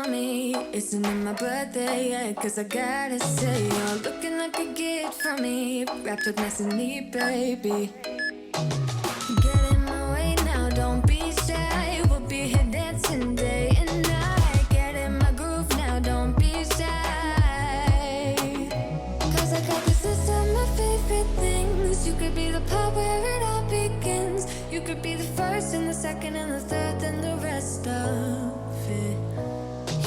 for me. Isn't it my birthday yet? Cause I gotta say, you're looking like a gift for me. Wrapped up nice and neat, baby. Get in my way now, don't be shy. We'll be here dancing day and night. Get in my groove now, don't be shy. Cause I got this list of my favorite things. You could be the part where it all begins. You could be the first and the second and the third and the rest of it.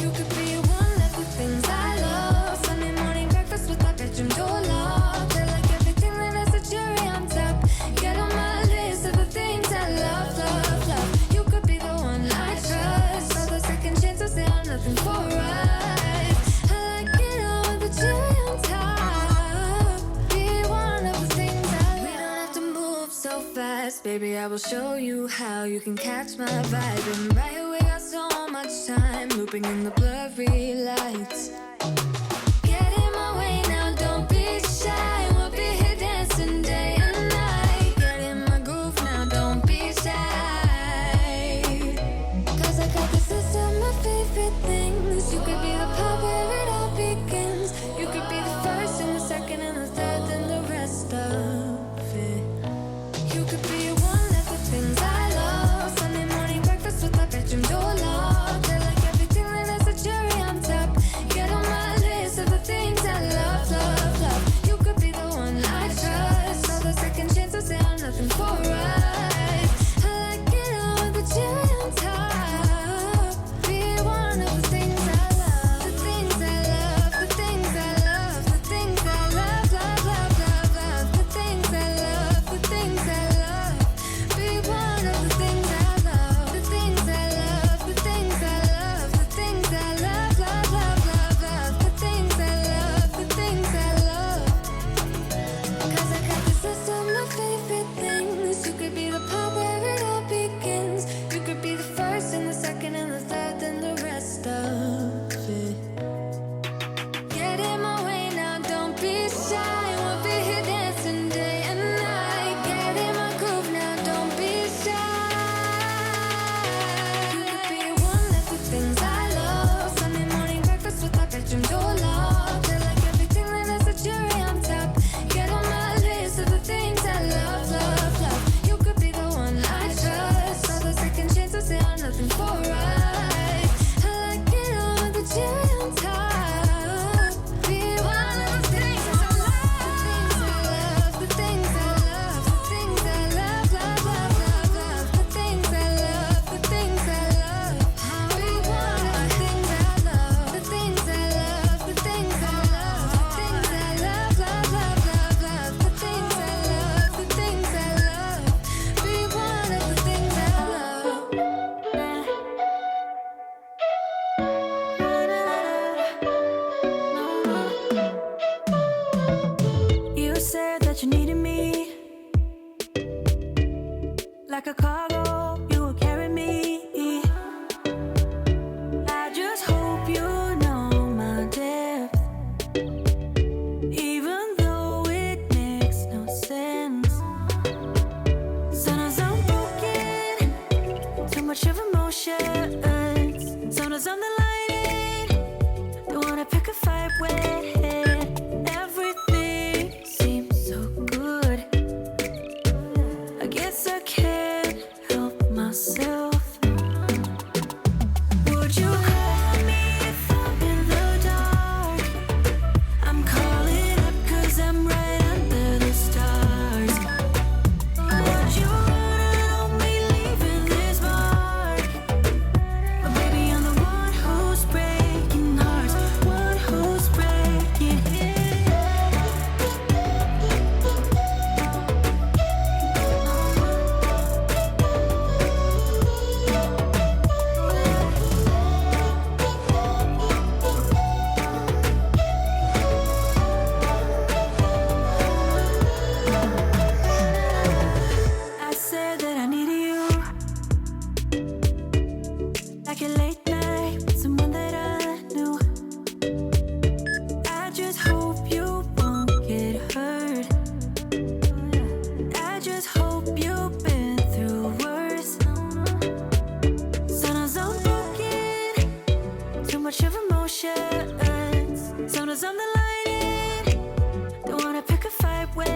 You could be one of the things I love. Sunday morning breakfast with our bedroom door locked. I like everything that has a cherry on top. Get on my list of the things I love, love, love. You could be the one I trust. All the second chances, they are nothing for us. I like it all with the cherry on top. Be one of the things I love. We don't have to move so fast, baby, I will show you how. You can catch my vibe. And right here we got so much time, looping in the blurry lights. Get in my way now, don't be shy. We'll be here dancing day and night. Get in my groove now, don't be shy. Cause I got this list of my favorite things. You could be the part where it all begins. You could be the first and the second and the third and the rest of it. You could be one of the things I love. Sunday morning breakfast with our bedroom door locked. I like everything that has a cherry on top. Get on my list of the things I love, love, love. You could be the one I trust. All the second chances, they are nothing for us. I like it all with the cherry on top. Be one of the things I love. The things I love, the things I love, the things I love, love, love, love, love. The things I love, the things I love. Be one of the things I love. The things I love, the things I love, the things I love, love, love, love, love. The things I love, the things I love. Cause I got this list of my favorite things. You could be the part where it all begins. You could be the first and the second and the third and the rest of it. Get in my way now, don't be shy. We'll be here dancing day and night. Get in my groove now, don't be shy. You could be one of the things I love. Sunday morning breakfast with our bedroom door locked. I like everything that has a cherry on top. Get on my list of the things I love, love, love. You could be the one I trust. All the second chances, they are nothing for us. I like it all with the cherry on top. Be one of the things I love. The things I love, the things I love, the things I love, love, love, love, love. The things I love, the things I love. Be one of the things I love. The things I love, the things I love, the things I love, love, love, love, love. The things I love, the things I love. Be one of the things I love. You said that you needed me like a cargo, you will carry me. I just hope you know my depth, even though it makes no sense. Sometimes I'm broken, too much of emotions. Sometimes I'm the lightning, don't wanna pick a fight with. Everything seems so good. I guess I can't help myself. Would you call me if I'm in the dark? I'm calling up 'cause I'm right under the stars. Would you run on me leaving this mark? But baby, I'm the one who's breaking hearts, one who's breaking I said that I needed you like a late night with someone that I knew. I just hope you won't get hurt. I just hope you've been through worse. Sometimes I'm broken, too much soon as I'm the lighting, don't wanna pick a fight with.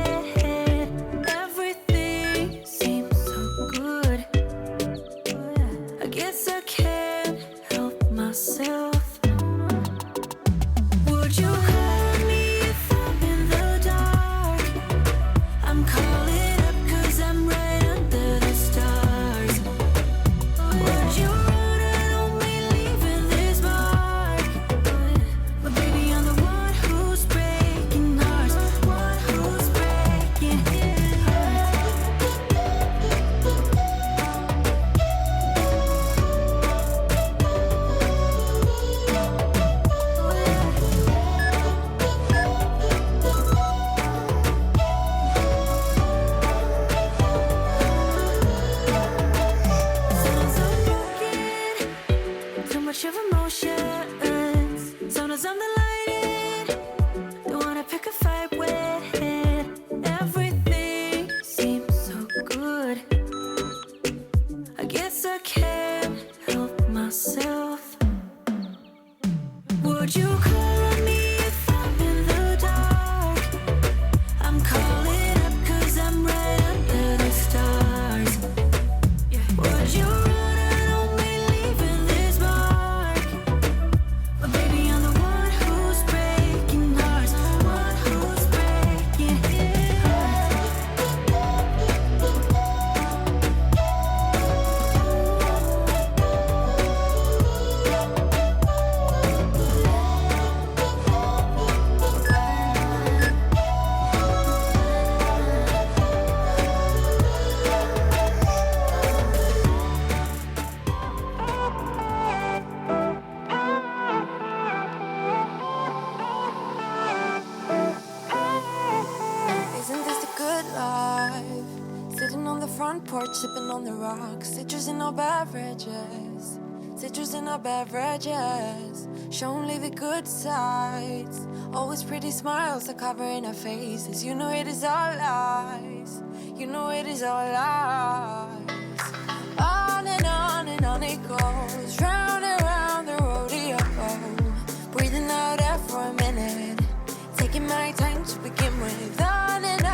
Everything seems so good. I guess I can't help myself. Would you call me if I'm in the dark? I'm calling up 'cause I'm right under the stars. Would you run and only leaving this mark? But baby, I'm the one who's breaking hearts, one who's breaking hearts. Sounds so broken, too much of emotions. Soon as I'm the lighting, don't wanna pick a fight with. Everything seems so good. I guess I can't help myself. Would you call on me if I'm in the dark? I'm calling up 'cause I'm right under the stars. Would you run and only leaving this mark? But baby, I'm the one who's breaking hearts, one who's breaking hearts. Isn't this the good life? Sitting on the front porch, sipping on the rocks, citrus in our beverages, citrus in our beverages. Show only the good sides. Always pretty smiles are covering our faces. You know it is all lies. You know it is all lies. On and on it goes, round and round the rodeo. Breathing out air for a minute, taking my time to begin with. On and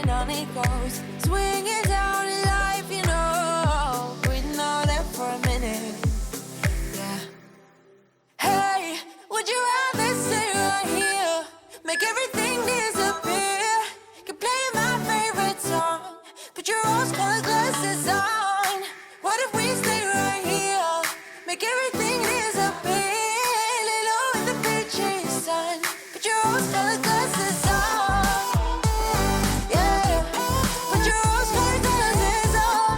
on it goes, swinging down in life, you know. Breathing out air for a minute, yeah. Hey, would you rather stay right here, make everything disappear? Could play my favorite song, put your rose-colored glasses on. What if we stay right here, make everything disappear? Lay low in the beaching sun, put your rose-colored glasses on. Yeah, put your rose-colored glasses on.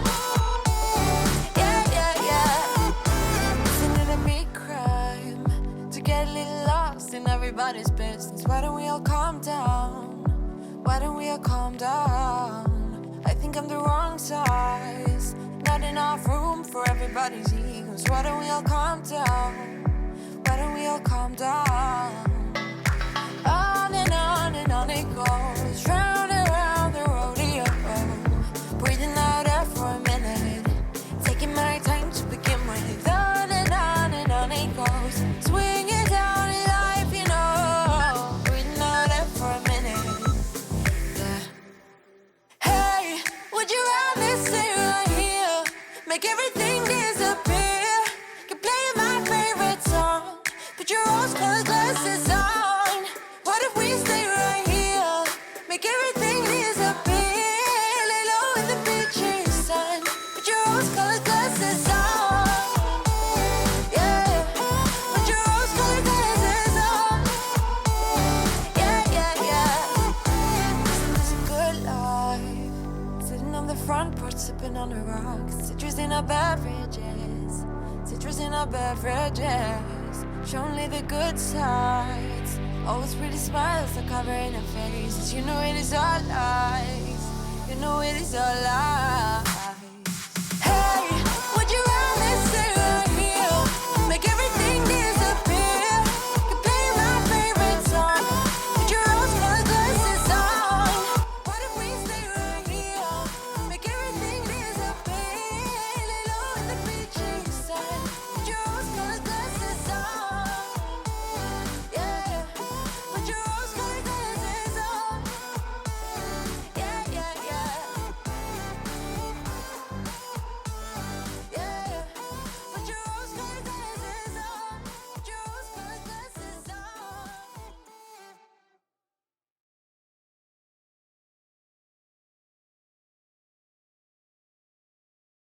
Yeah, yeah, yeah. Isn't it a big crime to get a little lost in everybody's business? Why don't we all calm down? Why don't we all calm down? I think I'm the wrong size, not enough room for everybody's egos. Why don't we all calm down? Why don't we all calm down? On and on it goes, round and round the rodeo. Breathing out air for a minute, taking my time to begin with. On and on it goes, swinging down in life, you know. Breathing out air for a minute, yeah. Hey, would you rather stay right here, make everything disappear? Could play my favorite song, put your rose-colored glasses on. What if we stay right here, make everything disappear? Lay low in the beaching sun, put your rose-colored glasses on. Yeah, put your rose-colored glasses on. Yeah, yeah, yeah. Isn't this a good life? Sitting on the front porch, sipping on the rocks, citrus in our beverages, citrus in our beverages. Show only the good sides. Always pretty smiles are covering our faces. You know it is all lies. You know it is all lies.